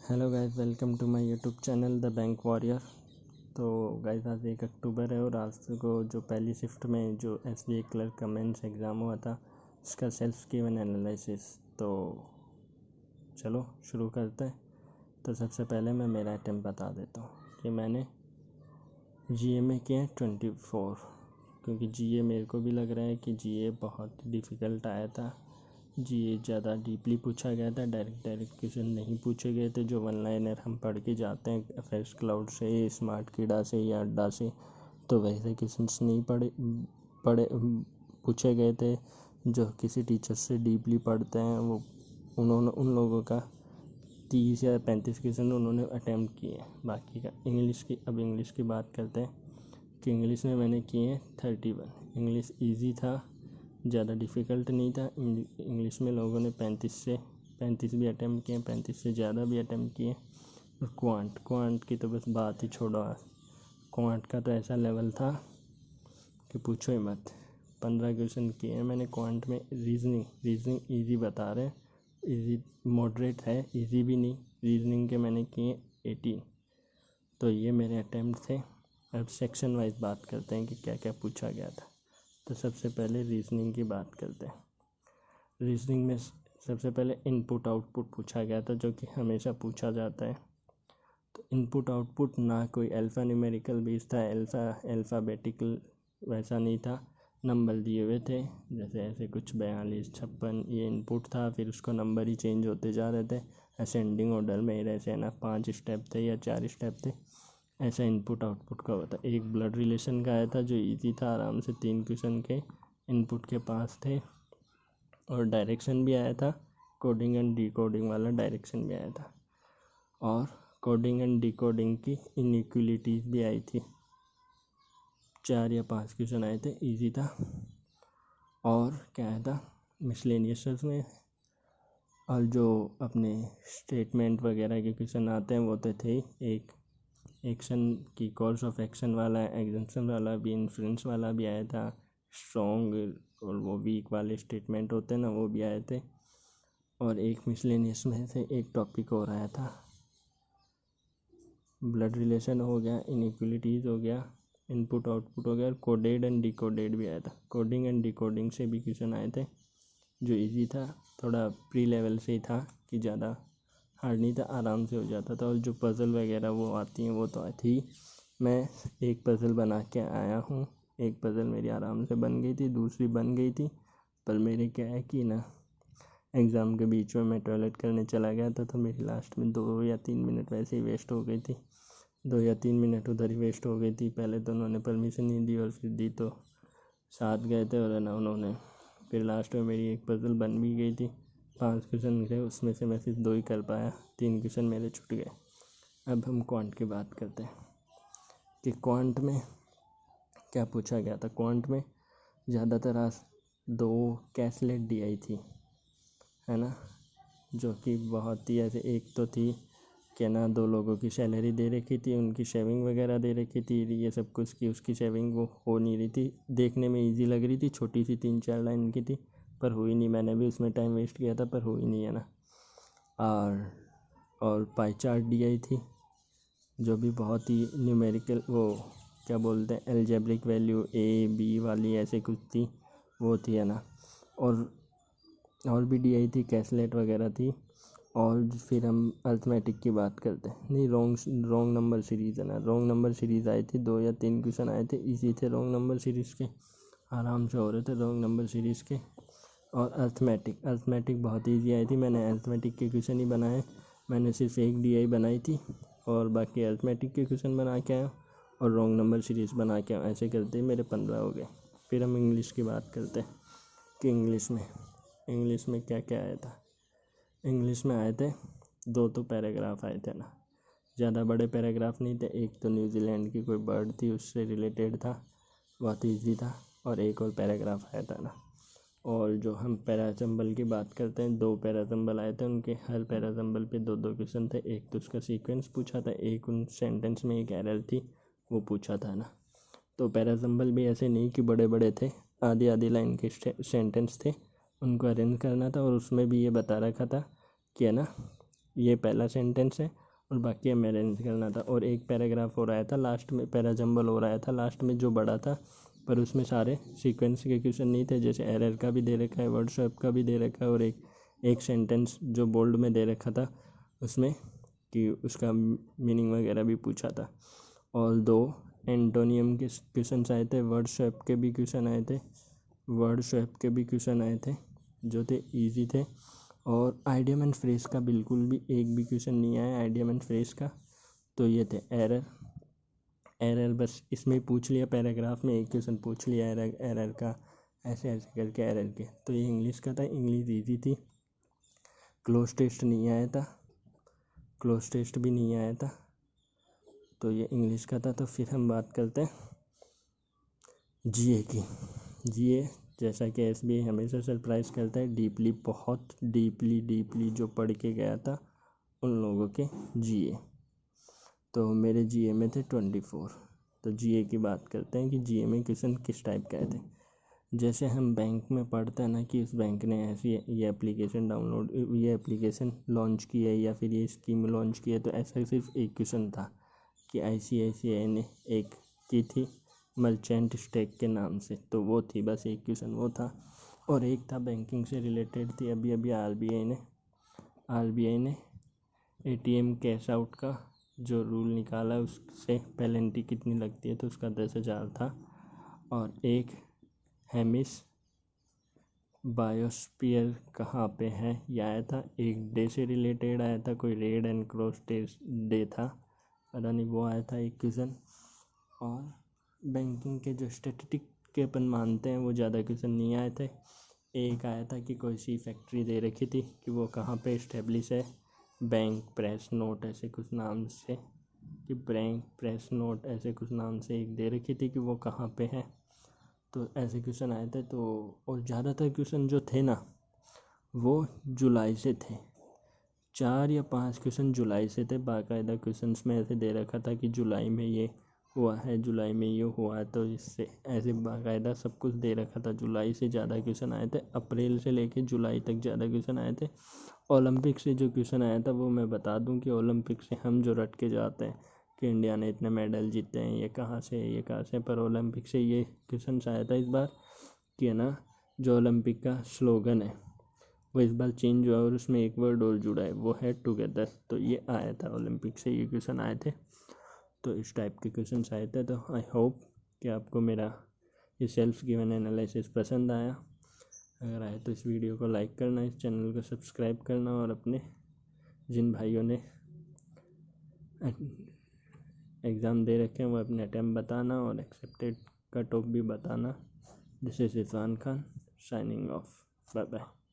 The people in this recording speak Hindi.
Hello guys, welcome to my YouTube channel the bank warrior. तो गाइस, आज 1 अक्टूबर है और आज को जो पहली शिफ्ट में जो SBA क्लर्क का मेंस एग्ज़ाम हुआ था उसका सेल्फ गिवन एनालिसिस। तो चलो शुरू करते हैं। तो सबसे पहले मैं मेरा अटेम्प्ट बता देता हूँ कि मैंने GA में किया 24, क्योंकि GA मेरे को भी लग रहा है कि GA बहुत डिफ़िकल्ट आया था। GA ज़्यादा डीपली पूछा गया था, डायरेक्ट क्वेश्चन नहीं पूछे गए थे जो वन लाइनर हम पढ़ के जाते हैं फ्रेश क्लाउड से, स्मार्ट कीड़ा से या अड्डा से। तो वैसे क्वेश्चंस नहीं पढ़े पूछे गए थे जो किसी टीचर से डीपली पढ़ते हैं। वो उन लोगों का 30 या 35 क्वेश्चन उन्होंने अटैम्प्ट किए। बाकी का इंग्लिश की बात करते हैं कि इंग्लिश में मैंने किए 31। इंग्लिश ईजी था, ज़्यादा डिफ़िकल्ट नहीं था। इंग्लिश में लोगों ने 35 भी अटैम्प्ट किए, 35 से ज़्यादा भी अटैम्प्ट किए। और क्वांट की तो बस बात ही छोड़ो। क्वांट का तो ऐसा लेवल था कि पूछो ही मत। 15 क्वेश्चन किए मैंने क्वांट में। रीजनिंग ईजी बता रहे, ईजी मॉडरेट है, ईजी भी नहीं। रीजनिंग के मैंने किए 18। तो ये मेरे अटैम्प्ट थे। अब सेक्शन वाइज बात करते हैं कि क्या क्या पूछा गया था। तो सबसे पहले रीजनिंग की बात करते हैं। रीजनिंग में सबसे पहले इनपुट आउटपुट पूछा गया था, जो कि हमेशा पूछा जाता है। तो इनपुट आउटपुट ना कोई अल्फ़ा न्यूमेरिकल बेस था, अल्फ़ाबेटिकल वैसा नहीं था। नंबर दिए हुए थे, जैसे ऐसे कुछ 42, 56 ये इनपुट था। फिर उसको नंबर ही चेंज होते जा रहे थे असेंडिंग ऑर्डर में। ऐसे ना 5 स्टेप थे या 4 स्टेप थे। ऐसा इनपुट आउटपुट का होता। एक ब्लड रिलेशन का आया था जो इजी था, आराम से 3 क्वेश्चन के इनपुट के पास थे। और डायरेक्शन भी आया था, कोडिंग एंड डिकोडिंग वाला डायरेक्शन भी आया था। और कोडिंग एंड डिकोडिंग की इनइक्वलिटीज़ भी आई थी। 4 या 5 क्वेश्चन आए थे, इजी था। और क्या आया था मिसलेनियस में। और जो अपने स्टेटमेंट वगैरह के क्वेश्चन आते हैं वो तो थे। एक एक्शन की कोर्स ऑफ एक्शन वाला, एग्जम्पशन वाला भी, इन्फ्लुएंस वाला भी आया था। स्ट्रॉन्ग और वो वीक वाले स्टेटमेंट होते हैं ना, वो भी आए थे। और एक मिसलेनियस में से एक टॉपिक और आया था, ब्लड रिलेशन हो गया, इनइक्वलिटीज़ हो गया, इनपुट आउटपुट हो गया, और कोडेड एंड डिकोडेड भी आया था। कोडिंग एंड डिकोडिंग से भी क्वेश्चन आए थे जो इजी था, थोड़ा प्री लेवल से ही था कि ज़्यादा हार्ड नहीं था, आराम से हो जाता था। और जो पज़ल वगैरह वो आती हैं वो तो थी। मैं एक पज़ल बना के आया हूँ। एक पज़ल मेरी आराम से बन गई थी, दूसरी बन गई थी। पर मेरे क्या है कि ना, एग्ज़ाम के बीच में मैं टॉयलेट करने चला गया था, तो मेरी लास्ट में 2 या 3 मिनट वैसे ही वेस्ट हो गई थी। 2 या 3 मिनट उधर ही वेस्ट हो गई थी। पहले तो उन्होंने परमिशन नहीं दी और फिर दी तो साथ गए थे, और ना उन्होंने फिर लास्ट में मेरी एक पज़ल बन भी गई थी। 5 क्वेश्चन थे, उसमें से मैं सिर्फ 2 ही कर पाया, 3 क्वेश्चन मेरे छूट गए। अब हम क्वांट की बात करते हैं कि क्वांट में क्या पूछा गया था। क्वांट में ज़्यादातर आज 2 कैसलेट दी आई थी, है ना, जो कि बहुत ही ऐसे। एक तो थी कि ना 2 लोगों की सैलरी दे रखी थी, उनकी शेविंग वगैरह दे रखी थी, ये सब कुछ की उसकी शेविंग वो हो नहीं रही थी। देखने में इजी लग रही थी, छोटी सी 3-4 लाइन की थी, पर हुई नहीं। मैंने भी उसमें टाइम वेस्ट किया था, पर हुई नहीं, है ना। और पाई चार्ट दी आई थी, जो भी बहुत ही न्यूमेरिकल, वो क्या बोलते हैं, एल्जेब्रिक वैल्यू A B वाली ऐसे कुछ थी, वो थी, है ना। और भी दी आई थी, कैसलेट वगैरह थी। और फिर हम अर्थमेटिक की बात करते हैं। नहीं, रॉन्ग नंबर सीरीज़, है ना, रॉन्ग नंबर सीरीज़ आई थी। 2 या 3 क्वेश्चन आए थे, इजी थे रॉन्ग नंबर सीरीज़ के, आराम से हो रहे थे रॉन्ग नंबर सीरीज़ के। और अर्थमेटिक बहुत ईजी आई थी। मैंने अर्थमेटिक के क्वेश्चन ही बनाए, मैंने सिर्फ एक DI बनाई थी और बाकी अर्थमेटिक के क्वेश्चन बना के आया और रॉन्ग नंबर सीरीज़ बना के आया। ऐसे करते ही मेरे 15 हो गए। फिर हम इंग्लिश की बात करते हैं कि इंग्लिश में क्या क्या आया था। इंग्लिश में आए थे 2 तो पैराग्राफ आए थे ना, ज़्यादा बड़े पैराग्राफ नहीं थे। एक तो न्यूजीलैंड की कोई बर्ड थी, उससे रिलेटेड था, बहुत ईजी था। और एक और पैराग्राफ आया था ना। और जो हम पैराजम्बल की बात करते हैं, 2 पैराजम्बल आए थे, उनके हर पैराजम्बल पे 2-2 क्वेश्चन थे। एक तो उसका सीक्वेंस पूछा था, एक उन सेंटेंस में एक एरर थी वो पूछा था ना। तो पैराजम्बल भी ऐसे नहीं कि बड़े बड़े थे, आधी आधी लाइन के सेंटेंस थे, उनको अरेंज करना था। और उसमें भी ये बता रखा था कि, है ना, ये पहला सेंटेंस है और बाकी हमें अरेंज करना था। और एक पैराग्राफ हो रहा था लास्ट में, पैरा जंबल हो रहा था लास्ट में जो बड़ा था, पर उसमें सारे सीक्वेंस के क्वेश्चन नहीं थे। जैसे एरर का भी दे रखा है, वर्ड स्वैप का भी दे रखा है, और एक सेंटेंस जो बोल्ड में दे रखा था उसमें कि उसका मीनिंग वगैरह भी पूछा था। और 2 एंटोनियम के क्वेश्चन आए थे, वर्ड स्वैप के भी क्वेश्चन आए थे जो थे ईजी थे। और आइडियम एंड फ्रेज का बिल्कुल भी एक भी क्वेश्चन नहीं आया आइडियम एंड फ्रेज का। तो ये थे एरर बस इसमें पूछ लिया, पैराग्राफ में एक क्वेश्चन पूछ लिया एरर का, ऐसे ऐसे करके एरर के। तो ये इंग्लिश का था, इंग्लिश ईजी थी। क्लोज टेस्ट भी नहीं आया था। तो ये इंग्लिश का था। तो फिर हम बात करते हैं जीए की। जीए जैसा कि एसबीआई हमेशा सरप्राइज़ करता है, डीपली, बहुत डीपली जो पढ़ के गया था उन लोगों के जीए। तो मेरे जीए में थे 24। तो जीए की बात करते हैं कि जीए में क्वेश्चन किस टाइप का थे। जैसे हम बैंक में पढ़ते हैं ना कि उस बैंक ने ऐसी ये एप्लीकेशन लॉन्च की है या फिर ये स्कीम लॉन्च की है, तो ऐसा सिर्फ एक क्वेश्चन था कि आईसीआईसीआई ने एक की थी मर्चेंट स्टेक के नाम से। तो वो थी बस एक क्वेश्चन वो था। और एक था बैंकिंग से रिलेटेड थी, अभी आरबीआई ने एटीएम कैश आउट का जो रूल निकाला उससे पेनल्टी कितनी लगती है, तो उसका 10,000 था। और एक हेमिस बायोस्फीयर कहाँ पे है ये आया था, एक डे से रिलेटेड आया था, कोई रेड एंड क्रॉस डे था, पता नहीं, वो आया था एक क्वेश्चन। और बैंकिंग के जो स्टैटिस्टिक के अपन मानते हैं वो ज़्यादा क्वेश्चन नहीं आए थे। एक आया था कि कोई सी फैक्ट्री दे रखी थी कि वो कहाँ पे इस्टेब्लिश है, बैंक प्रेस नोट ऐसे कुछ नाम से, कि बैंक प्रेस नोट ऐसे कुछ नाम से एक दे रखी थी कि वो कहाँ पे है। तो ऐसे क्वेश्चन आए थे। तो और ज़्यादातर क्वेश्चन जो थे ना वो जुलाई से थे, 4 या 5 क्वेश्चन जुलाई से थे। बाकायदा क्वेश्चंस में ऐसे दे रखा था कि जुलाई में ये हुआ है, जुलाई में ये हुआ है, तो इससे ऐसे बाकायदा सब कुछ दे रखा था। जुलाई से ज़्यादा क्वेश्चन आए थे, अप्रैल से लेके जुलाई तक ज़्यादा क्वेश्चन आए थे। ओलंपिक से जो क्वेश्चन आया था वो मैं बता दूं कि ओलंपिक से हम जो रट के जाते हैं कि इंडिया ने इतने मेडल जीते हैं, ये कहाँ से, पर ओलंपिक से ये क्वेश्चन आया था इस बार कि है ना, जो ओलंपिक का स्लोगन है वो इस बार चेंज हुआ और उसमें एक वर्ड और जुड़ा है, वो है टुगेदर। तो ये आया था ओलंपिक से, ये क्वेश्चन आए थे। तो इस टाइप के क्वेश्चन आए थे। तो आई होप कि आपको मेरा ये सेल्फ गिवन एनालिसिस पसंद आया। अगर आए तो इस वीडियो को लाइक करना, इस चैनल को सब्सक्राइब करना, और अपने जिन भाइयों ने एग्ज़ाम दे रखे हैं वो अपने अटैम्प्ट बताना और एक्सेप्टेड कट ऑफ भी बताना। This is Irfan Khan signing off, bye bye.